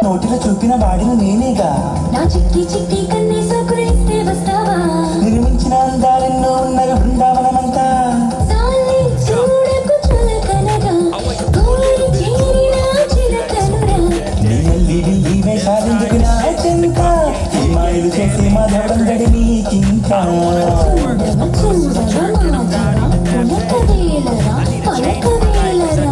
నోటిలో చూపిన వాడిన నేనేగా నా చిట్టి చిట్టి కన్నేసో కురిస్తే వస్తావా నిర్మించిన అందాలెన్నో ఉన్నవి బృందావనమంతా సాలి చూడకు చులకనగా కోరి చేరిన చిలకనురా నీళ్ళి ఢిల్లీ వేషాలెందుకు నా చెంత మాయలు చేసి మాధవడం గడి నీకింకా పలకవేలరా పలకవేలరా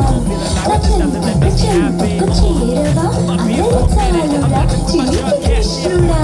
రచనకు చెంతకు చేరవా అందరి చాలురా చిలిపి కృష్ణుడా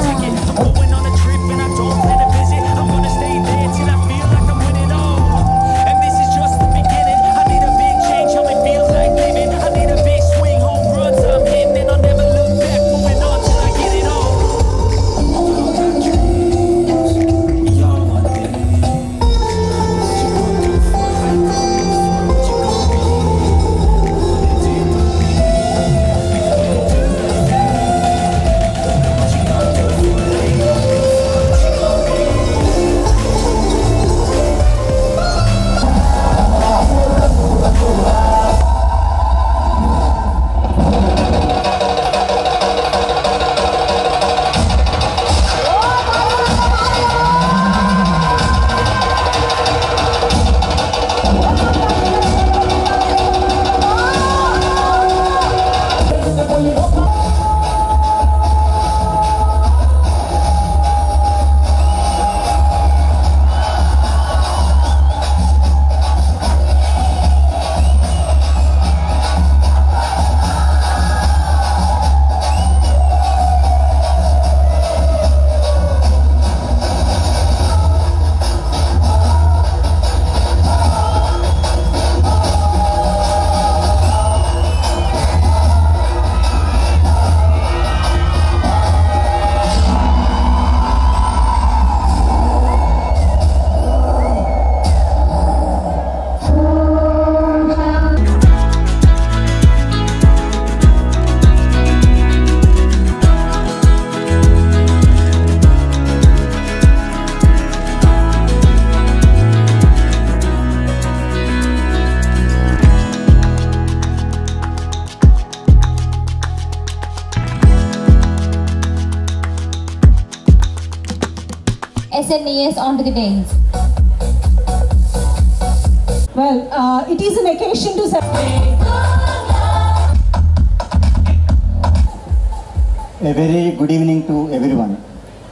SNES onto the dance. Well, it is an occasion to A very good evening to everyone.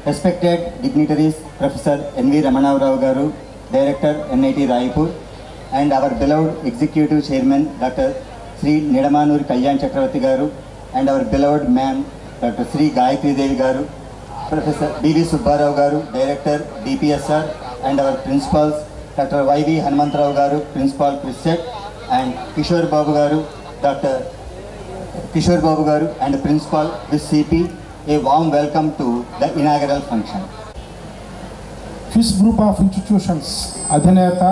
Respected dignitaries, Professor N.V. Ramana Rao Garu, Director, NIT Raipur, and our beloved Executive Chairman, Dr. Sri Nidamanuri Kalyan Chakravarti Garu, and our beloved Ma'am, Dr. Sri Gayatri Devi Garu, Professor D.V. Subbarao Garu, Director, DPSR, and our principals, Dr. Y.V. Hanumantrao Garu, Principal, Chrisset, and Kishore Babu Garu, Dr. Kishore Babu Garu, and Principal with CP, a warm welcome to the inaugural function. FIS Group of Institutions అధినేత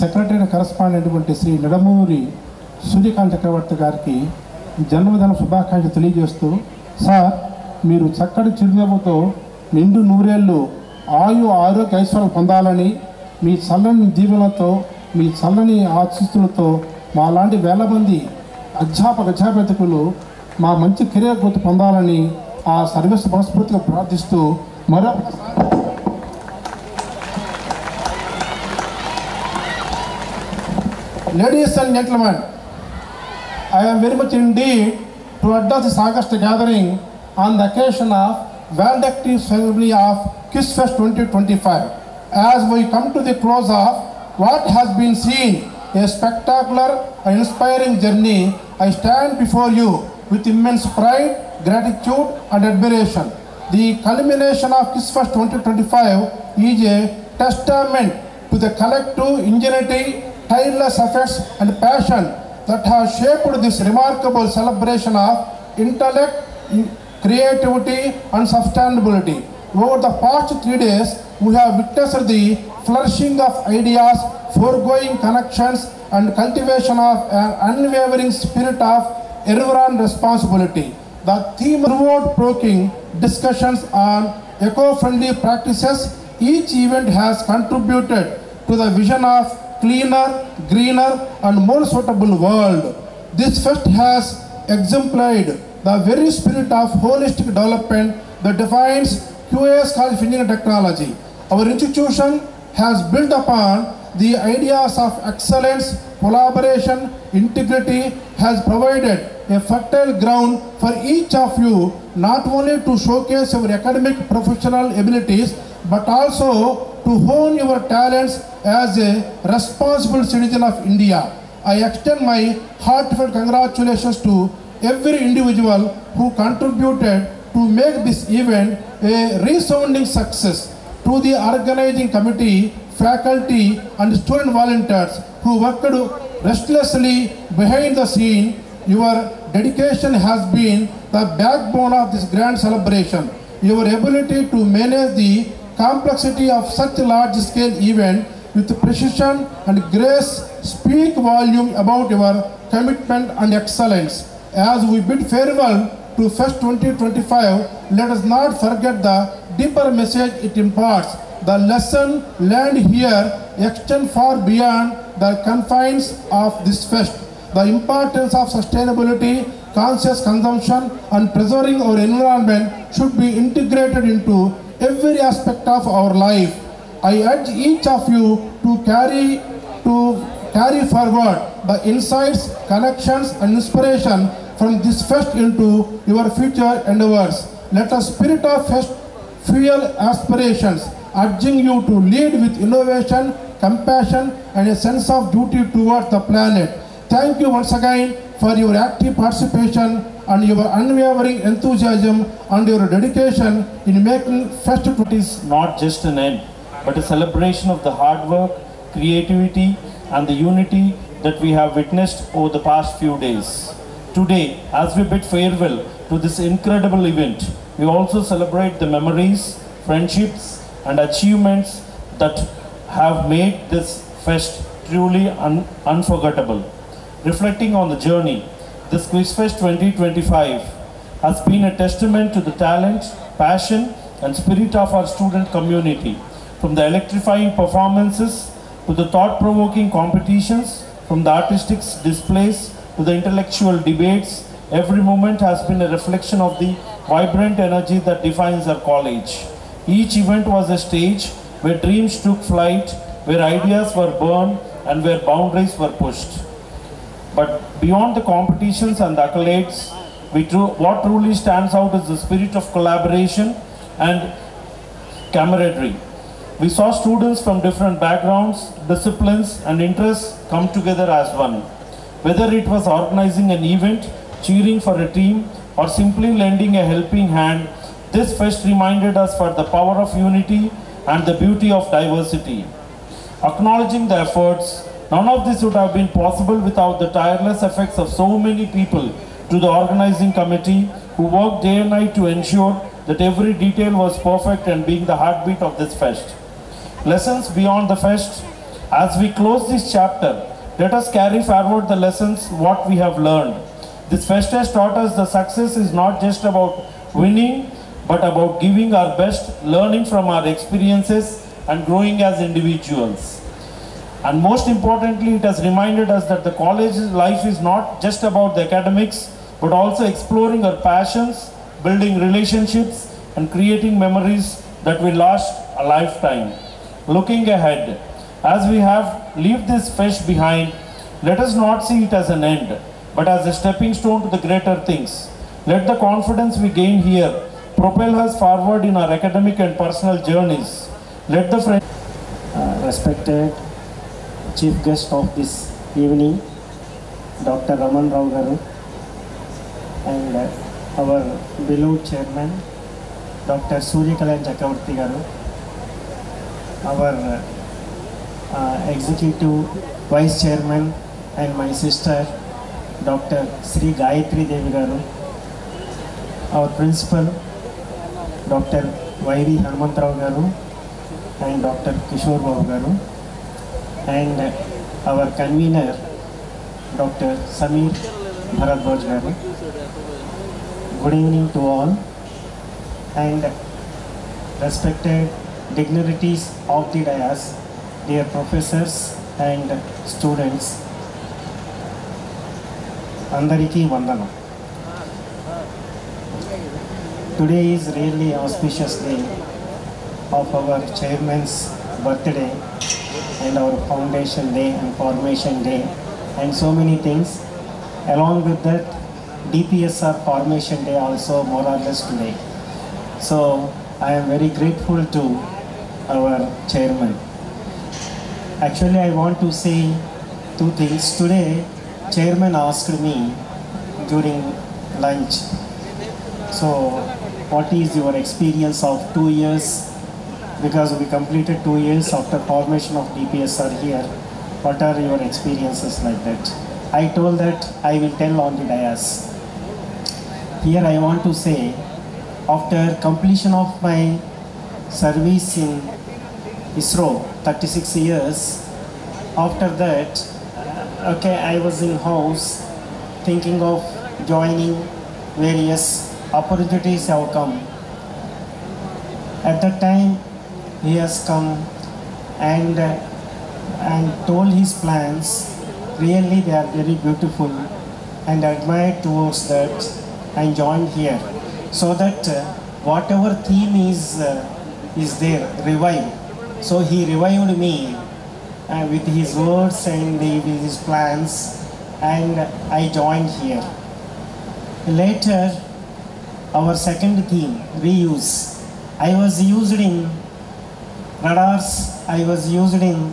secretary correspondent Shri నిడమూరి Surya Kant చక్రవర్తి గారికి జన్మదిన శుభాకాంక్షలు తెలియజేస్తూ, sir మీరు చక్కటి చిరునవ్వుతో నిండు నూరేళ్ళు ఆరోగ్య ఐశ్వర్యం పొందాలని, మీ చల్లని దీవెనతో, మీ చల్లని ఆశీస్సులతో మా లాంటి వేల మంది అధ్యాపకులు మా మంచి కెరీర్ గ్రోత్ పొందాలని ఆ సర్వీస్ మనస్ఫూర్తిగా ప్రార్థిస్తూ Ladies and gentlemen, I am very much indeed to address this August gathering on the occasion of valedictory ceremony of KISS Fest 2025. As we come to the close of what has been seen, a spectacular and inspiring journey, I stand before you with immense pride, gratitude and admiration. The culmination of KISS Fest 2025 is a testament to the collective ingenuity, tireless efforts and passion that have shaped this remarkable celebration of intellect, creativity and sustainability. Over the past 3 days, we have witnessed the flourishing of ideas, foregoing connections and cultivation of an unwavering spirit of environmental responsibility. The theme reward-provoking discussions on eco-friendly practices, each event has contributed to the vision of cleaner, greener and more suitable world. This fest has exemplified the very spirit of holistic development that defines QS College of Engineering Technology. Our institution has built upon the ideas of excellence, collaboration, integrity, has provided a fertile ground for each of you not only to showcase your academic professional abilities but also to hone your talents as a responsible citizen of India. I extend my heartfelt congratulations to every individual who contributed to make this event a resounding success. To the organizing committee, faculty and student volunteers who worked restlessly behind the scene, your dedication has been the backbone of this grand celebration. Your ability to manage the complexity of such a large-scale event with precision and grace speak volume about your commitment and excellence. As we bid farewell to Fest 2025, let us not forget the deeper message it imparts. The lesson learned here extends far beyond the confines of this fest. The importance of sustainability, conscious consumption and preserving our environment should be integrated into every aspect of our life. I urge each of you to carry forward the insights, connections and inspiration from this fest into your future endeavors. Let the spirit of fest fuel aspirations, urging you to lead with innovation, compassion and a sense of duty towards the planet. Thank you once again for your active participation and your unwavering enthusiasm and your dedication in making Fest. It is not just an end, but a celebration of the hard work, creativity and the unity that we have witnessed over the past few days. Today, as we bid farewell to this incredible event, we also celebrate the memories, friendships and achievements that have made this fest truly unforgettable. Reflecting on the journey, this Quiz Fest 2025 has been a testament to the talent, passion and spirit of our student community. From the electrifying performances to the thought-provoking competitions, from the artistic displays to the intellectual debates, every moment has been a reflection of the vibrant energy that defines our college. Each event was a stage where dreams took flight, where ideas were born and where boundaries were pushed. But beyond the competitions and the accolades, what truly stands out is the spirit of collaboration and camaraderie. We saw students from different backgrounds, disciplines, and interests come together as one. Whether it was organizing an event, cheering for a team, or simply lending a helping hand, this fest reminded us for the power of unity and the beauty of diversity. Acknowledging the efforts, none of this would have been possible without the tireless efforts of so many people to the organizing committee who worked day and night to ensure that every detail was perfect and being the heartbeat of this fest. Lessons beyond the fest. As we close this chapter, let us carry forward the lessons what we have learned. This fest has taught us the success is not just about winning, but about giving our best, learning from our experiences, and growing as individuals. And most importantly, it has reminded us that the college life is not just about the academics, but also exploring our passions, building relationships, and creating memories that will last a lifetime. Looking ahead, as we have left this fest behind, let us not see it as an end, but as a stepping stone to the greater things. Let the confidence we gain here propel us forward in our academic and personal journeys. Let the respected chief guest of this evening, Dr. Raman Rao Garu, and our beloved chairman, Dr. Suryakala Chakravarti Garu, our executive vice chairman and my sister, Dr. Sri Gayatri Devi Garu, our principal, Dr. Y.V. Hanumantrao Garu, and Dr. Kishore Babu Garu, and our convener, Dr. Samir Bharadwaj Garu. Good evening to all, and respected dignitaries of the dais, dear professors and students, Andariki Vandanam. Today is really auspicious day of our chairman's birthday and our foundation day and formation day and so many things. Along with that, DPSR formation day also more or less today. So I am very grateful to our chairman. Actually, I want to say two things. Today, chairman asked me during lunch, so what is your experience of 2 years? Because we completed 2 years after formation of DPSR here. What are your experiences like that? I told that I will tell on the dais. Here I want to say, after completion of my service in ISRO, 36 years, after that, I was in house thinking of joining various opportunities have come. At that time, he has come and told his plans. Really, they are very beautiful, and admired towards that and joined here. So that whatever theme is there, revive. So he revived me with his words and with his plans, and I joined here. Later, our second theme, reuse. I was used in radars, I was used in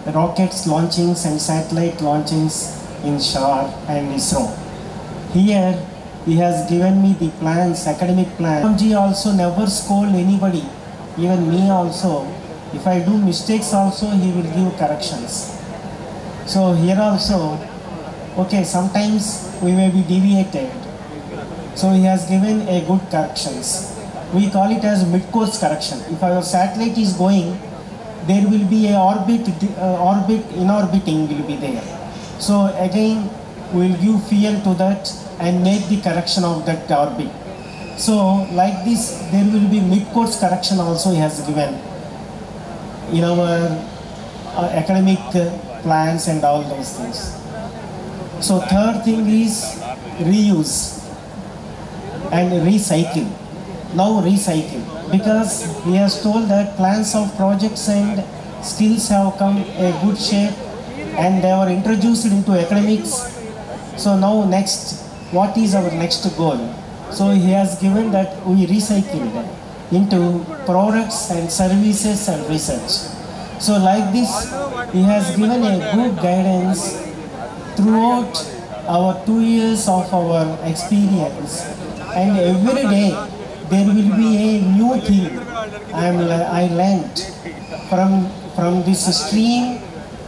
rockets launchings and satellite launchings in SHAR and ISRO. Here, he has given me the plans, academic plans. Ramji also never scold anybody, even me also. If I do mistakes also, he will give corrections. So here also, sometimes we may be deviated. So he has given a good corrections. We call it as mid-course correction. If our satellite is going, there will be a orbit in orbiting will be there. So again, we will give fuel to that and make the correction of that orbit. So like this, there will be mid-course correction also he has given in our academic plans and all those things. So third thing is reuse and recycle. Now recycle, because he has told that plans of projects and skills have come a good shape and they were introduced into academics. So now next what is our next goal. So he has given that we recycled into products and services and research. So like this, he has given a good guidance throughout our 2 years of our experience, and every day there will be a new thing I learned from this stream,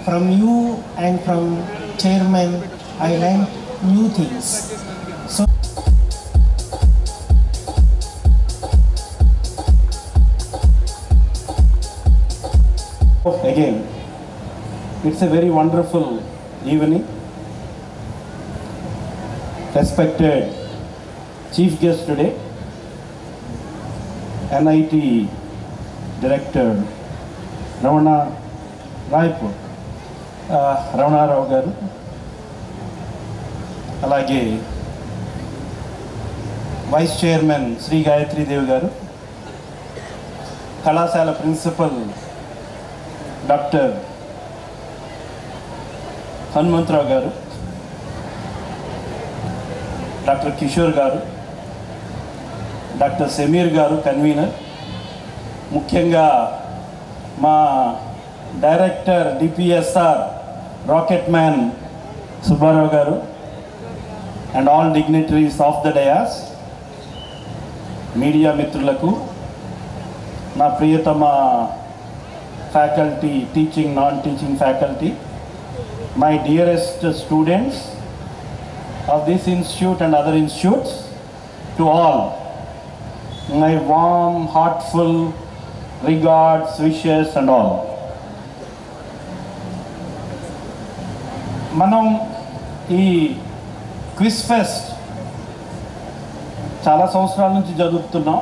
from you and from chairman. I learned new things. So again, it's a very wonderful evening. Respected chief guest today, NIT Director Ramana Raipur, Ramanarao garu, alage Vice Chairman Sri Gayatri Devi garu, Kalasala Principal Dr. Hanumantrao garu, Dr. Kishore garu, Dr. Semir garu, convener, ముఖ్యంగా మా director డిపిఎస్ఆర్ rocket man Subbarao గారు and all dignitaries of the dais, media మిత్రులకు, నా ప్రియతమ faculty, teaching non teaching faculty, my dearest students of this institute and other institutes, to all my warm, heartful regards, wishes and all. మనం ఈ quiz pest చాలా సంవత్సరాల నుంచి జరుపుతున్నాం.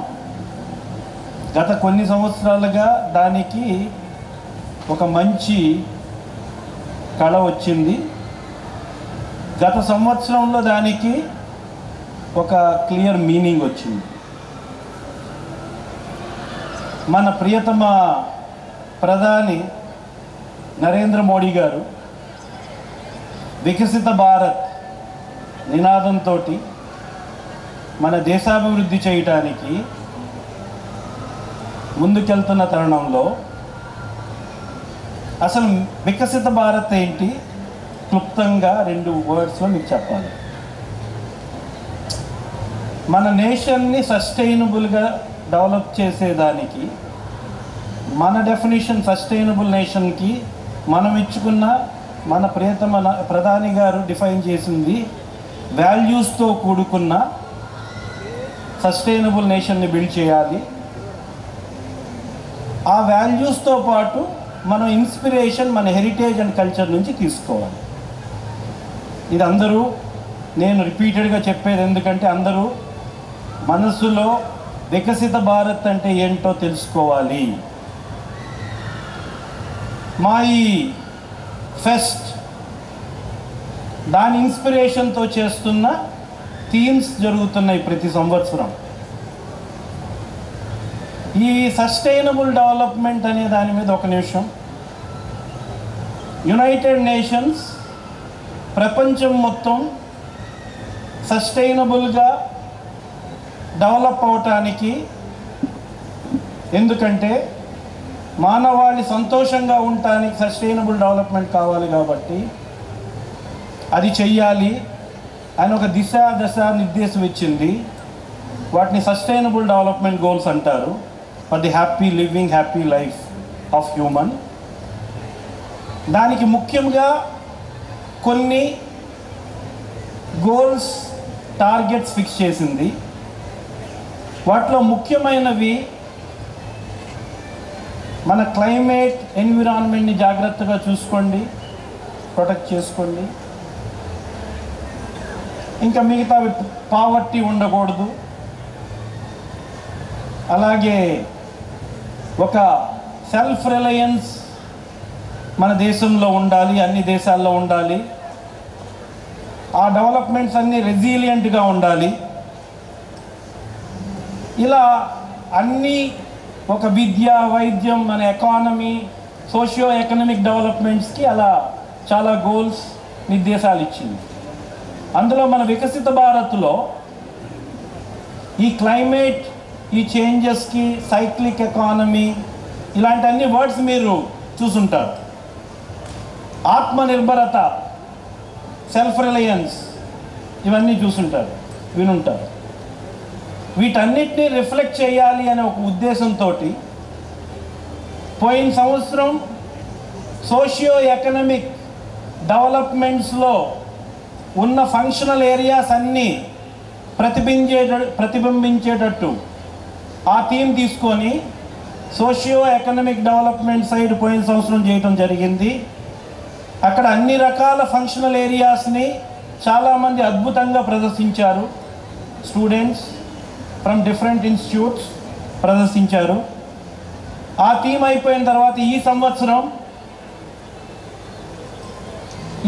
గత కొన్ని సంవత్సరాలుగా దానికి ఒక మంచి కళ వచ్చింది. గత సంవత్సరంలో దానికి ఒక క్లియర్ మీనింగ్ వచ్చింది. మన ప్రియతమ ప్రధాని నరేంద్ర మోడీ గారు వికసిత భారత్ నినాదంతో మన దేశాభివృద్ధి చేయటానికి ముందుకెళ్తున్న తరుణంలో అసలు వికసిత భారత్ ఏంటి, క్లుప్తంగా 2 వర్డ్స్లో మీకు చెప్పాలి. మన నేషన్ని సస్టైనబుల్గా డెవలప్ చేసేదానికి మన డెఫినేషన్ సస్టైనబుల్ నేషన్కి మనం ఇచ్చుకున్న మన ప్రియతమ ప్రధాని గారు డిఫైన్ చేసింది వాల్యూస్తో కూడుకున్న సస్టైనబుల్ నేషన్ని బిల్డ్ చేయాలి. ఆ వాల్యూస్తో పాటు మనం ఇన్స్పిరేషన్ మన హెరిటేజ్ అండ్ కల్చర్ నుంచి తీసుకోవాలి. ఇది అందరూ, నేను రిపీటెడ్గా చెప్పేది ఎందుకంటే అందరూ మనసులో వికసిత భారత్ అంటే ఏంటో తెలుసుకోవాలి. మా ఈ ఫెస్ట్ దాని ఇన్స్పిరేషన్తో చేస్తున్న థీమ్స్ జరుగుతున్నాయి ప్రతి సంవత్సరం. ఈ సస్టైనబుల్ డెవలప్మెంట్ అనే దాని మీద ఒక నిమిషం. యునైటెడ్ నేషన్స్ ప్రపంచం మొత్తం సస్టైనబుల్గా డెవలప్ అవటానికి, ఎందుకంటే మానవాళి సంతోషంగా ఉండటానికి సస్టైనబుల్ డెవలప్మెంట్ కావాలి కాబట్టి అది చెయ్యాలి అని ఒక దశ నిర్దేశం ఇచ్చింది. వాటిని సస్టైనబుల్ డెవలప్మెంట్ గోల్స్ అంటారు. For the happy living, happy life of human. దానికి ముఖ్యంగా కొన్ని గోల్స్, టార్గెట్స్ ఫిక్స్ చేసింది. వాటిలో ముఖ్యమైనవి మన క్లైమేట్, ఎన్విరాన్మెంట్ని జాగ్రత్తగా చూసుకోండి, ప్రొటెక్ట్ చేసుకోండి. ఇంకా మిగతా పావర్టీ ఉండకూడదు. అలాగే ఒక సెల్ఫ్ రిలయన్స్ మన దేశంలో ఉండాలి, అన్ని దేశాల్లో ఉండాలి. ఆ డెవలప్మెంట్స్ అన్నీ రెసిలియంట్గా ఉండాలి. ఇలా అన్నీ ఒక విద్య, వైద్యం, మన ఎకానమీ, సోషియో ఎకనామిక్ డెవలప్మెంట్స్కి అలా చాలా గోల్స్, నిర్దేశాలు ఇచ్చింది. అందులో మన వికసిత భారత్లో ఈ క్లైమేట్, ఈ చేంజెస్కి, సైక్లిక్ ఎకానమీ, ఇలాంటి అన్ని వర్డ్స్ మీరు చూసుంటారు. ఆత్మనిర్భరత, సెల్ఫ్ రిలయన్స్, ఇవన్నీ చూసుంటారు, వినుంటారు. వీటన్నిటినీ రిఫ్లెక్ట్ చేయాలి అనే ఒక ఉద్దేశంతో పోయిన సంవత్సరం సోషియో ఎకనామిక్ డెవలప్మెంట్స్లో ఉన్న ఫంక్షనల్ ఏరియాస్ అన్నీ ప్రతిబింబించేటట్టు ఆ థీమ్ తీసుకొని సోషియో ఎకనామిక్ డెవలప్మెంట్ సైడ్ పోయిన సంవత్సరం చేయటం జరిగింది. అక్కడ అన్ని రకాల ఫంక్షనల్ ఏరియాస్ని చాలామంది అద్భుతంగా ప్రదర్శించారు. స్టూడెంట్స్ ఫ్రమ్ డిఫరెంట్ ఇన్స్టిట్యూట్స్ ప్రదర్శించారు. ఆ థీమ్ అయిపోయిన తర్వాత ఈ సంవత్సరం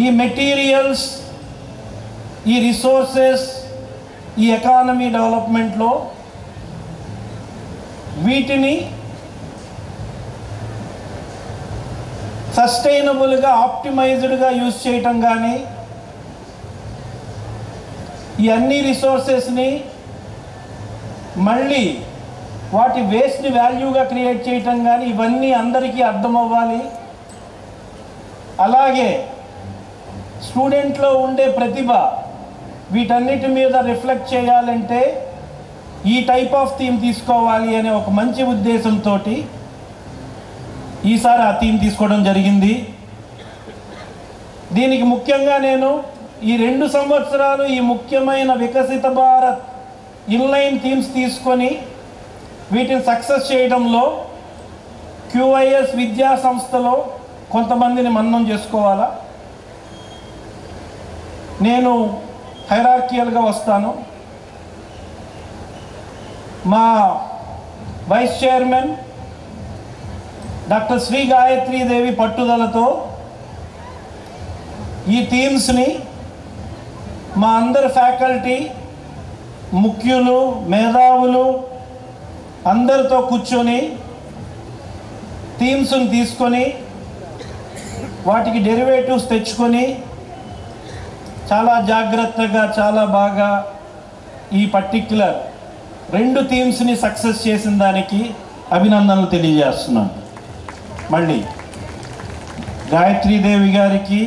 ఈ మెటీరియల్స్, ఈ రిసోర్సెస్, ఈ ఎకానమీ డెవలప్మెంట్లో వీటిని సస్టైనబుల్గా, ఆప్టిమైజ్డ్గా యూజ్ చేయటం కానీ, ఈ అన్ని రిసోర్సెస్ని మళ్ళీ వాటి వేస్ట్ని వాల్యూగా క్రియేట్ చేయటం కానీ, ఇవన్నీ అందరికీ అర్థం అవ్వాలి. అలాగే స్టూడెంట్లో ఉండే ప్రతిభ వీటన్నిటి మీద రిఫ్లెక్ట్ చేయాలంటే ఈ టైప్ ఆఫ్ థీమ్ తీసుకోవాలి అనే ఒక మంచి ఉద్దేశంతో ఈసారి ఆ థీమ్ తీసుకోవడం జరిగింది. దీనికి ముఖ్యంగా నేను ఈ 2 సంవత్సరాలు ఈ ముఖ్యమైన వికసిత భారత్ ఇన్లైన్ థీమ్స్ తీసుకొని వీటిని సక్సెస్ చేయడంలో QIS విద్యా సంస్థలో కొంతమందిని మన్నం చేసుకోవాలా. నేను హైరార్కియల్గా వస్తాను. మా vice chairman doctor Shri Gayatri Devi పట్టుదలతో ఈ థీమ్స్ని మా అందరి ఫ్యాకల్టీ, ముఖ్యులు, మేధావులు అందరితో కూర్చొని థీమ్స్ని తీసుకొని వాటికి డెరివేటివ్స్ తెచ్చుకొని చాలా జాగ్రత్తగా, చాలా బాగా ఈ పర్టిక్యులర్ 2 థీమ్స్ని సక్సెస్ చేసిన దానికి అభినందనలు తెలియజేస్తున్నాను. మళ్ళీ గాయత్రీదేవి గారికి,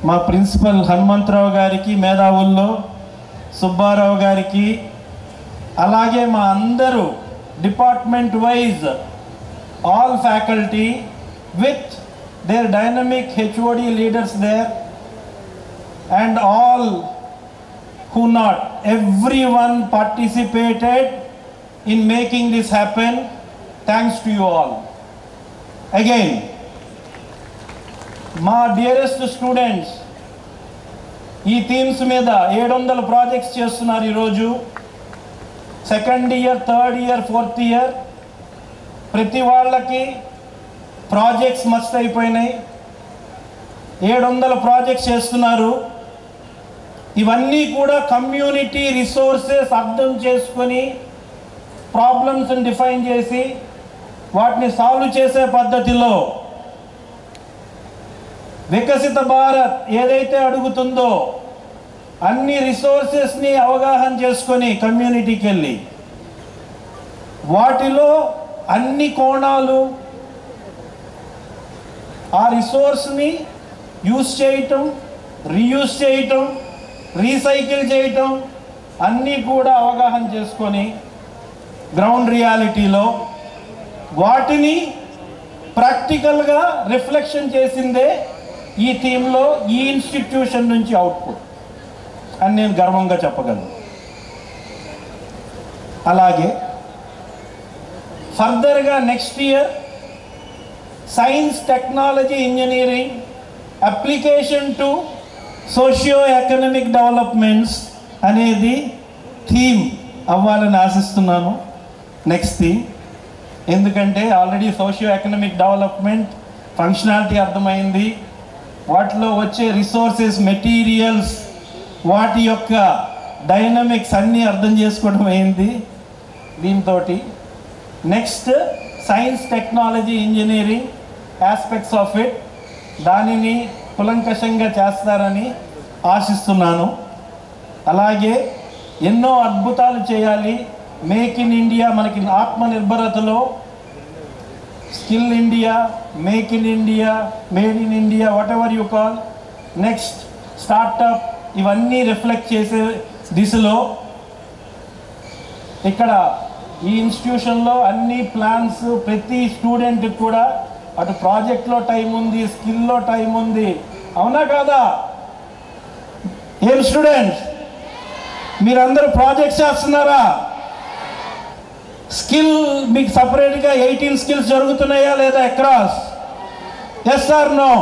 మా ప్రిన్సిపల్ హనుమంతరావు గారికి, మేధావుల్లో సుబ్బారావు గారికి, అలాగే మా అందరూ department wise all faculty with their dynamic HOD leaders there and all who not, everyone participated in making this happen. Thanks to you all. Again, my dearest students, ఈ థీమ్స్ మీద 700 ప్రాజెక్ట్స్ చేస్తున్నారు ఈరోజు. 2nd year, 3rd year, 4th year ప్రతి వాళ్ళకి projects must అయిపోయినాయి. 700 projects చేస్తున్నారు. ఇవన్నీ కూడా కమ్యూనిటీ రిసోర్సెస్ అర్థం చేసుకొని ప్రాబ్లమ్స్ని డిఫైన్ చేసి వాటిని సాల్వ్ చేసే పద్ధతిలో వికసిత భారత్ ఏదైతే అడుగుతుందో అన్ని రిసోర్సెస్ని అవగాహన చేసుకొని కమ్యూనిటీకి వెళ్ళి వాటిలో అన్ని కోణాలు ఆ రిసోర్స్ని యూజ్ చేయటం, రీయూజ్ చేయటం, రీసైకిల్ చేయటం అన్నీ కూడా అవగాహన చేసుకొని గ్రౌండ్ రియాలిటీలో వాటిని ప్రాక్టికల్గా రిఫ్లెక్షన్ చేసిందే ఈ థీమ్లో ఈ ఇన్స్టిట్యూషన్ నుంచి అవుట్పుట్ అని నేను గర్వంగా చెప్పగలను. అలాగే ఫర్దర్గా next year science, technology, engineering application to socio economic developments అనేది థీమ్ అవ్వాలని ఆశిస్తున్నాను. నెక్స్ట్ థీమ్ ఎందుకంటే already socio economic development functionality అర్థమైంది, వాటిలో వచ్చే రిసోర్సెస్, మెటీరియల్స్, వాటి యొక్క డైనమిక్స్ అన్నీ అర్థం చేసుకోవడం అయింది. దీంతో next science, technology, engineering aspects of it దానిని కులంకషంగా చేస్తారని ఆశిస్తున్నాను. అలాగే ఎన్నో అద్భుతాలు చేయాలి. మేక్ ఇన్ ఇండియా, మనకి ఆత్మనిర్భరతలో skill India, make in India, made in India, whatever you call, next startup, ఇవన్నీ రిఫ్లెక్ట్ చేసే దిశలో ఇక్కడ ఈ ఇన్స్టిట్యూషన్లో అన్ని ప్లాన్స్, ప్రతి స్టూడెంట్కి కూడా అటు ప్రాజెక్ట్లో టైం ఉంది, స్కిల్లో టైం ఉంది. అవునా కాదా? ఏం స్టూడెంట్స్ మీరందరూ ప్రాజెక్ట్స్ చేస్తున్నారా? స్కిల్ మీకు సపరేట్గా 18 స్కిల్స్ జరుగుతున్నాయా లేదా అక్రాస్? Yes are no?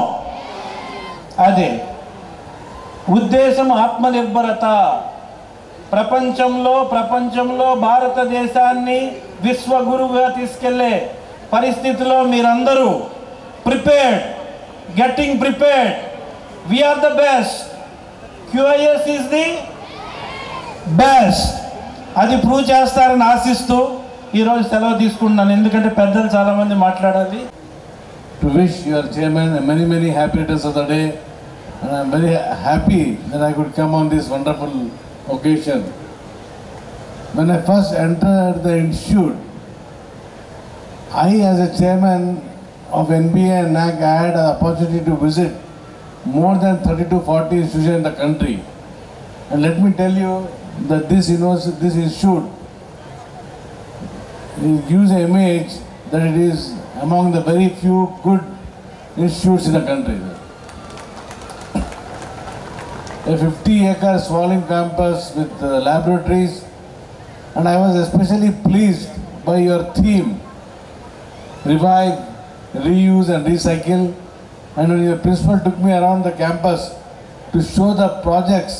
అదే ఉద్దేశం ఆత్మనిర్భరత. ప్రపంచంలో భారతదేశాన్ని విశ్వగురువుగా తీసుకెళ్లే పరిస్థితిలో మీరందరూ prepared, getting prepared. We are the best. QIS is the best. అది ప్రూవ్ చేస్తారని ఆశిస్తూ ఈరోజు సెలవు తీసుకుంటున్నాను, ఎందుకంటే పెద్దలు చాలామంది మాట్లాడాలి. To wish your chairman many happy returns of the day, and I am very happy that I could come on this wonderful occasion. When I first entered the institute, I as a chairman of NBA and NAC, I had an opportunity to visit more than 30 to 40 institutions in the country. And let me tell you that this institute, it gives an image that it is among the very few good institutes in the country. A 50-acre sprawling campus with laboratories, and I was especially pleased by your theme, revive, reuse and recycle. And when your principal took me around the campus to show the projects,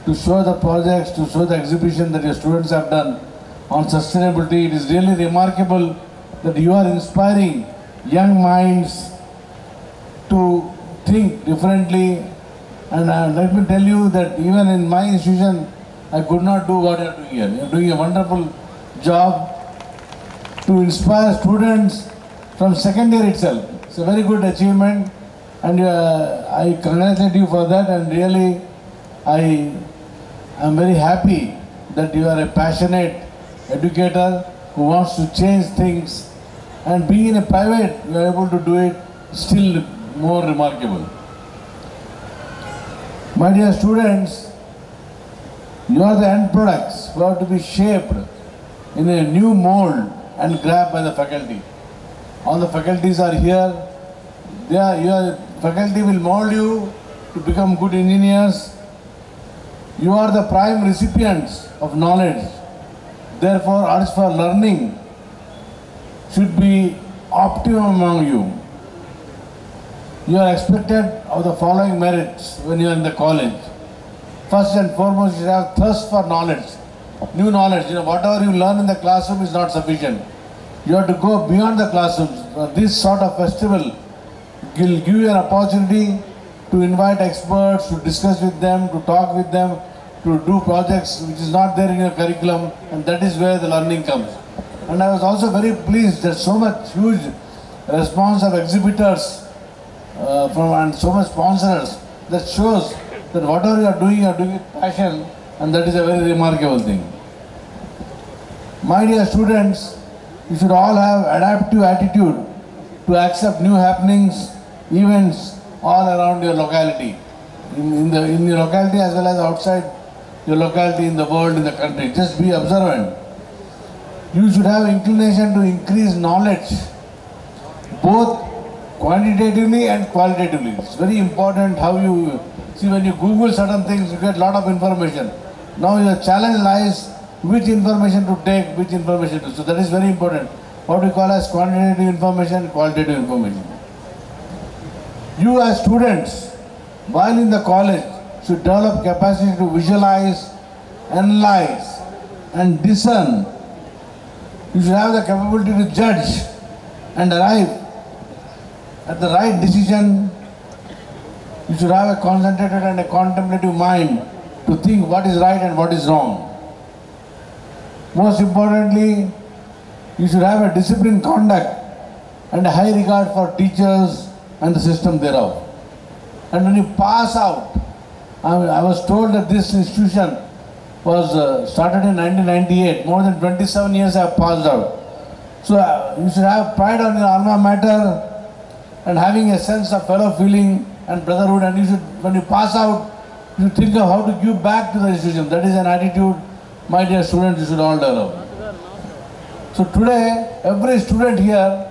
to show the exhibition that your students have done on sustainability, it is really remarkable that you are inspiring young minds to think differently. And let me tell you that even in my institution, I could not do what you are doing here. You are doing a wonderful job to inspire students from second year itself. It's a very good achievement, and I congratulate you for that. And really, I am very happy that you are a passionate educator who wants to change things, and being in a private, you are able to do it still more remarkable. My dear students, you are the end products who have to be shaped in a new mold and grabbed by the faculty. All the faculties are here. Your faculty will mold you to become good engineers. You are the prime recipients of knowledge. Therefore, urge for learning should be optimum among you. You are expected of the following merits when you are in the college. First and foremost, you should have thirst for knowledge, new knowledge. Whatever you learn in the classroom is not sufficient. You have to go beyond the classrooms. This sort of festival will give you an opportunity to invite experts, to discuss with them, to talk with them, to do projects which is not there in your curriculum, and that is where the learning comes. And I was also very pleased that so much huge response of exhibitors and so much sponsors. That shows that whatever you are doing with passion, and that is a very remarkable thing. My dear students, you should all have adaptive attitude to accept new happenings, events all around your locality, in your locality as well as outside your locality, in the world, in the country. Just be observant. You should have inclination to increase knowledge, both quantitatively and qualitatively. It's very important how you see. When you Google certain things, you get a lot of information. Now your challenge lies which information to take, which information to. So that is very important. What we call as quantitative information, qualitative information. You as students, while in the college, should develop capacity to visualize, analyze, and discern. You should have the capability to judge and arrive at the right decision. You should have a concentrated and a contemplative mind to think what is right and what is wrong. Most importantly, you should have a disciplined conduct and a high regard for teachers and the system thereof. And when you pass out, I was told that this institution was started in 1998. More than 27 years I have passed out. So you should have pride on your alma mater and having a sense of fellow feeling and brotherhood, and you should, when you pass out, you think of how to give back to the institution. That is an attitude, my dear students, you should all develop. So today, every student here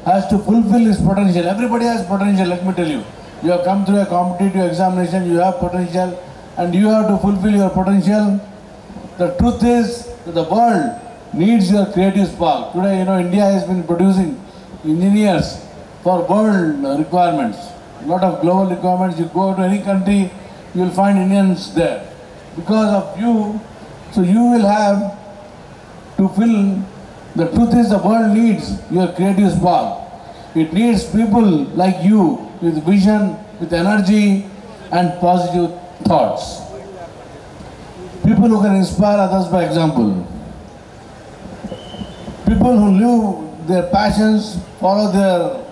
has to fulfill his potential. Everybody has potential, let me tell you. You have come through a competitive examination, you have potential, and you have to fulfill your potential. The truth is that the world needs your creative spark. Today, India has been producing engineers for world requirements. A lot of global requirements. You go to any country, you will find Indians there. Because of you, so you will have to fill. The truth is the world needs your creative spark. It needs people like you with vision, with energy and positive thoughts. People who can inspire others by example. People who live their passions, follow their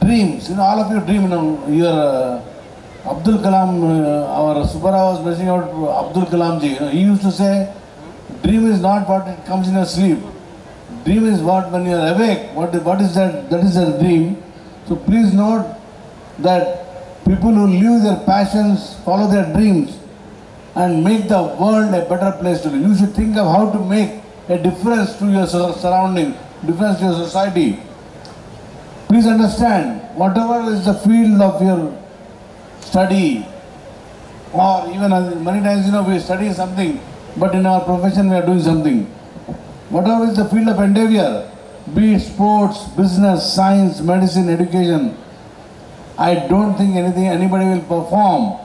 dreams. All of you dream. Your Abdul Kalam, our Subara was mentioning about Abdul Kalam ji. He used to say, dream is not what it comes in your sleep. Dream is what when you are awake. What is that? That is a dream. So please note that people who live their passions, follow their dreams, and make the world a better place to live. You should think of how to make a difference to your surrounding, difference to your society. Please understand, whatever is the field of your study, or even many times we study something, but in our profession we are doing something. Whatever is the field of endeavor, be it sports, business, science, medicine, education, I don't think anybody will perform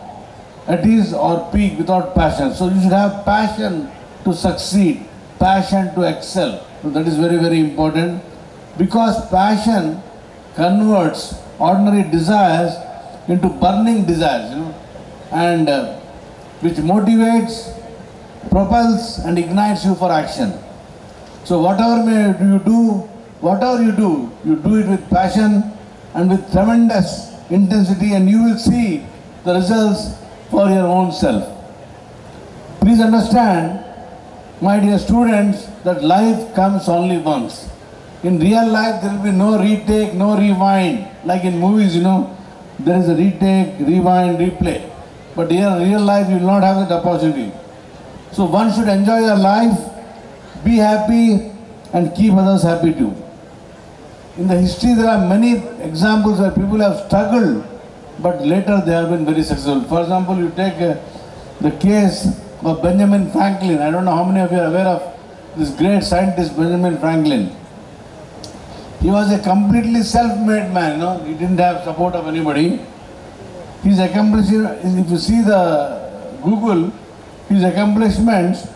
at ease or peak without passion. So you should have passion to succeed, passion to excel. So that is very, very important, because passion converts ordinary desires into burning desires, and which motivates, propels and ignites you for action. So whatever you do it with passion and with tremendous intensity, and you will see the results for your own self. Please understand, my dear students, that life comes only once. In real life, there will be no retake, no rewind. Like in movies, there is a retake, rewind, replay. But here in real life, you will not have that opportunity. So one should enjoy your life, be happy, and keep others happy too. In the history, there are many examples where people have struggled, but later they have been very successful. For example, you take the case of Benjamin Franklin. I don't know how many of you are aware of this great scientist, Benjamin Franklin. He was a completely self-made man, He didn't have support of anybody. His accomplishments, if you see the Google, his accomplishments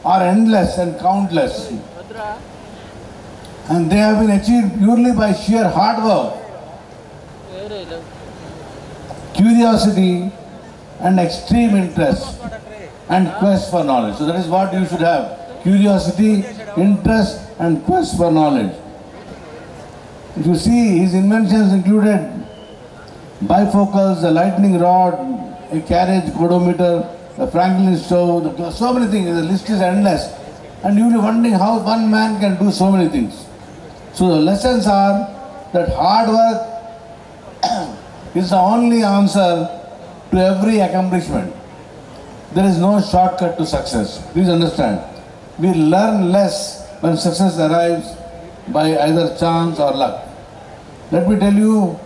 are endless and countless. And they have been achieved purely by sheer hard work, curiosity and extreme interest and quest for knowledge. So that is what you should have: curiosity, interest and quest for knowledge. If you see, his inventions included bifocals, the lightning rod, a carriage odometer, the Franklin stove, so many things. The list is endless. And you will be wondering how one man can do so many things. So the lessons are that hard work is the only answer to every accomplishment. There is no shortcut to success. Please understand. We learn less when success arrives by either chance or luck. Let me tell you,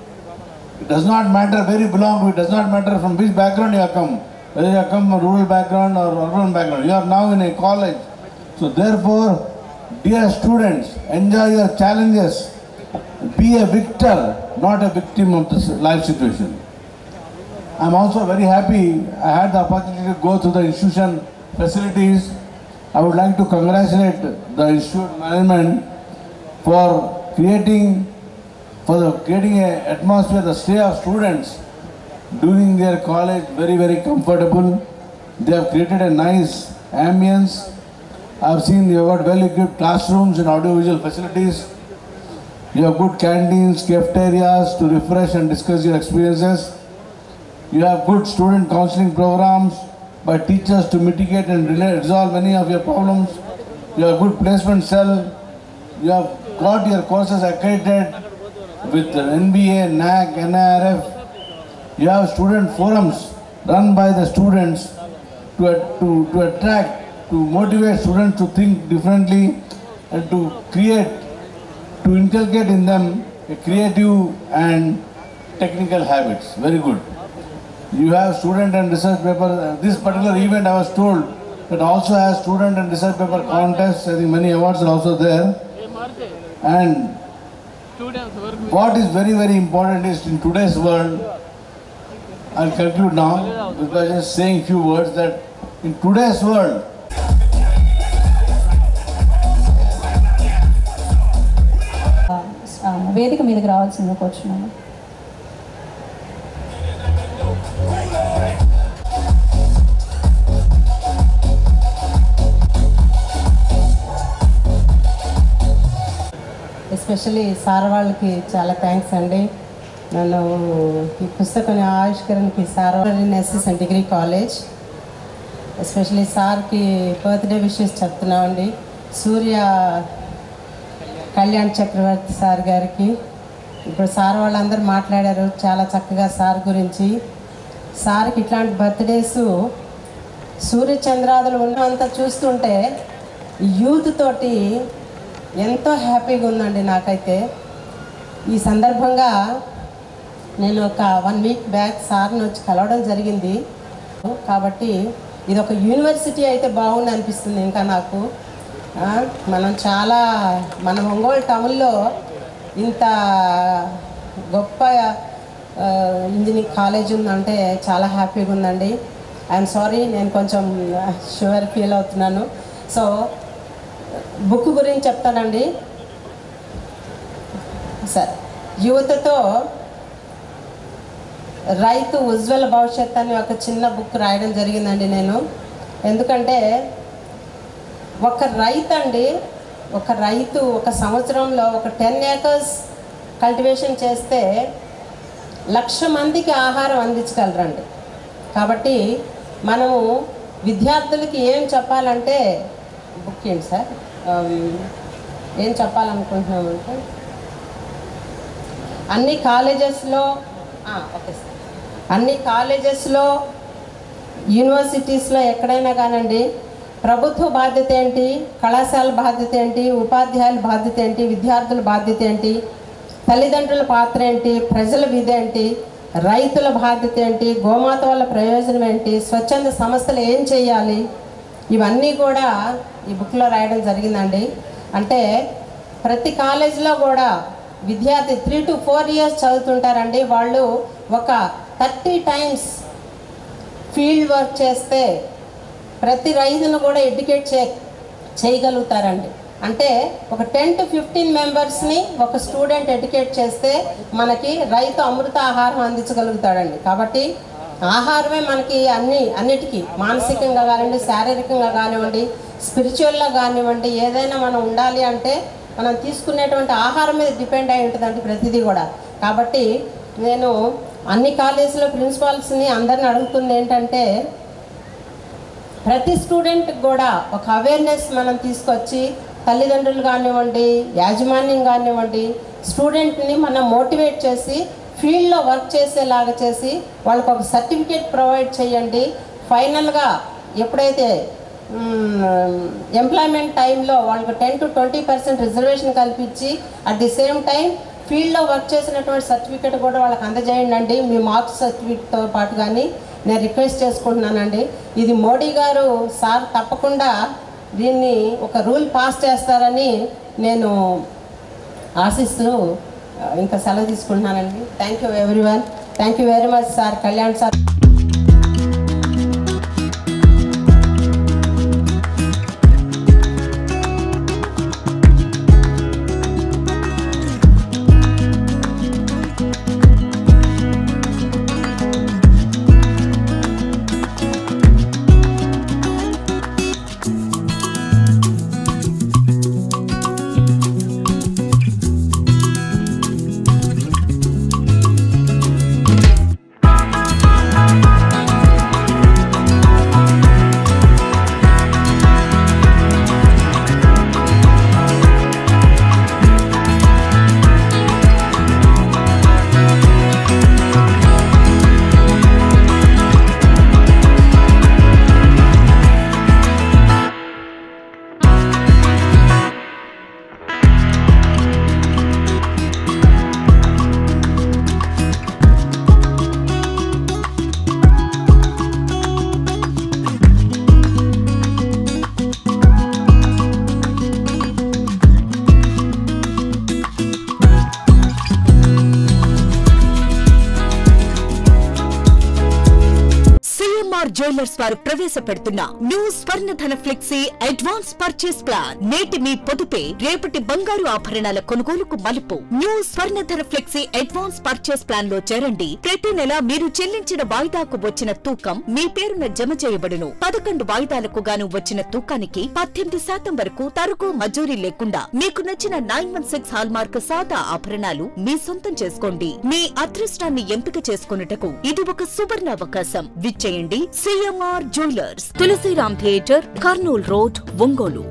it does not matter where you belong to, it does not matter from which background you have come, whether you have come from a rural background or urban background. You are now in a college. So therefore, dear students, enjoy your challenges. Be a victor, not a victim of this life situation. I am also very happy I had the opportunity to go through the institution facilities. I would like to congratulate the institute management for creating an atmosphere, the stay of students during their college very, very comfortable. They have created a nice ambience. I have seen you have got well-equipped classrooms and audiovisual facilities. You have good canteens, cafeterias to refresh and discuss your experiences. You have good student counseling programs by teachers to mitigate and resolve many of your problems. You have good placement cell. You have got your courses accredited with NBA, NAC, NIRF. You have student forums run by the students to attract, to motivate students to think differently and to inculcate in them a creative and technical habits. Very good. You have student and research paper. This particular event I was told that also has student and research paper contests. I think many awards are also there. And what is very, very important is in today's world, I'll conclude now by just saying few words that in today's world, వేదిక మీదకి రావాల్సింది కూర్చున్నాను. Especially sir వాళ్ళకి చాలా thanks అండి. నన్ను ఈ పుస్తకం ఆవిష్కరణకి sir SS degree college especially సార్కి బర్త్డే విషెస్ చెప్తున్నామండి. సూర్య కళ్యాణ్ చక్రవర్తి సార్ గారికి. ఇప్పుడు సార్ వాళ్ళందరూ మాట్లాడారు చాలా చక్కగా సార్ గురించి. సార్కి ఇట్లాంటి బర్త్డేస్ సూర్యచంద్రాదులు ఉన్నంత చూస్తుంటే యూత్ తోటి ఎంతో హ్యాపీగా ఉందండి నాకైతే. ఈ సందర్భంగా నేను ఒక 1 వీక్ బ్యాక్ సార్ని వచ్చి కలవడం జరిగింది. కాబట్టి ఇది ఒక యూనివర్సిటీ అయితే బాగుంది అనిపిస్తుంది ఇంకా నాకు. మన ఒంగోలు టౌన్లో ఇంత గొప్ప ఇంజనీరింగ్ కాలేజ్ ఉందంటే చాలా హ్యాపీగా ఉందండి. ఐఎమ్ సారీ, నేను కొంచెం షుగర్ ఫీల్ అవుతున్నాను. సో బుక్ గురించి చెప్తానండి సార్. యువతతో రైతు ఉజ్వల భవిష్యత్ అని ఒక చిన్న బుక్ రాయడం జరిగిందండి నేను. ఎందుకంటే ఒక రైతు ఒక సంవత్సరంలో ఒక 10 acres కల్టివేషన్ చేస్తే 1,00,000 మందికి ఆహారం అందించగలరండి. కాబట్టి మనము విద్యార్థులకి ఏం చెప్పాలంటే బుక్ ఏంటి సార్, ఏం చెప్పాలనుకుంటున్నామంటే అన్ని కాలేజెస్లో యూనివర్సిటీస్లో ఎక్కడైనా కానండి ప్రభుత్వ బాధ్యత ఏంటి, కళాశాల బాధ్యత ఏంటి, ఉపాధ్యాయుల బాధ్యత ఏంటి, విద్యార్థుల బాధ్యత ఏంటి, తల్లిదండ్రుల పాత్ర ఏంటి, ప్రజల విధి ఏంటి, రైతుల బాధ్యత ఏంటి, గోమాత వల్ల ప్రయోజనం ఏంటి, స్వచ్ఛంద సంస్థలు ఏం చేయాలి, ఇవన్నీ కూడా ఈ బుక్లో రాయడం జరిగిందండి. అంటే ప్రతి కాలేజీలో కూడా విద్యార్థి 3 to 4 years చదువుతుంటారండి. వాళ్ళు ఒక 30 times ఫీల్డ్ వర్క్ చేస్తే ప్రతి రైతును కూడా ఎడ్యుకేట్ చేయగలుగుతారండి. అంటే ఒక 10 to 15 మెంబర్స్ని ఒక స్టూడెంట్ ఎడ్యుకేట్ చేస్తే మనకి రైతు అమృత ఆహారం అందించగలుగుతాడండి. కాబట్టి ఆహారమే మనకి అన్నిటికీ మానసికంగా కానివ్వండి, శారీరకంగా కానివ్వండి, స్పిరిచువల్గా కానివ్వండి, ఏదైనా మనం ఉండాలి అంటే మనం తీసుకునేటువంటి ఆహారం మీద డిపెండ్ అయి ఉంటుందండి ప్రతిదీ కూడా. కాబట్టి నేను అన్ని కాలేజీలో ప్రిన్సిపాల్స్ని అందరిని అడుగుతుంది ఏంటంటే ప్రతి స్టూడెంట్కి కూడా ఒక అవేర్నెస్ మనం తీసుకొచ్చి తల్లిదండ్రులు కానివ్వండి, యాజమాన్యం కానివ్వండి, స్టూడెంట్ని మనం మోటివేట్ చేసి ఫీల్డ్లో వర్క్ చేసేలాగా చేసి వాళ్ళకు ఒక సర్టిఫికేట్ ప్రొవైడ్ చేయండి. ఫైనల్గా ఎప్పుడైతే ఎంప్లాయ్మెంట్ టైంలో వాళ్ళకు 10 to 20% రిజర్వేషన్ కల్పించి అట్ ది సేమ్ టైం ఫీల్డ్లో వర్క్ చేసినటువంటి సర్టిఫికేట్ కూడా వాళ్ళకి అందజేయండి మీ మార్క్స్ సర్టిఫికేట్తో పాటు. కానీ నేను రిక్వెస్ట్ చేసుకుంటున్నానండి, ఇది మోడీ గారు సార్ తప్పకుండా దీన్ని ఒక రూల్ పాస్ చేస్తారని నేను ఆశిస్తూ ఇంకా సెలవు తీసుకుంటున్నానండి. Thank you everyone. Thank you very much sir Kalyan sir. CMR jewellers వారు ప్రవేశపెడుతున్న new Swarnadhana flexi advance purchase plan. నేటి మీ పొదుపే రేపటి బంగారు ఆభరణాల కొనుగోలుకు మలుపు. New Swarnadhana flexi advance purchase plan లో చేరండి. ప్రతి నెల మీరు చెల్లించిన వాయిదాకు వచ్చిన తూకం మీ పేరున జమ చేయబడును. 11 వాయిదాలకు గాను వచ్చిన తూకానికి 18% వరకు తరుగు మజూరీ లేకుండా మీకు నచ్చిన 916 హాల్మార్క్ సాదా ఆభరణాలు మీ సొంతం చేసుకోండి. మీ అదృష్టాన్ని ఎంపిక చేసుకొనుటకు ఇది ఒక సువర్ణ అవకాశం. విచ్చేయండి CMR jewellers, Tulasiram theatre, Kurnool road, Ongole.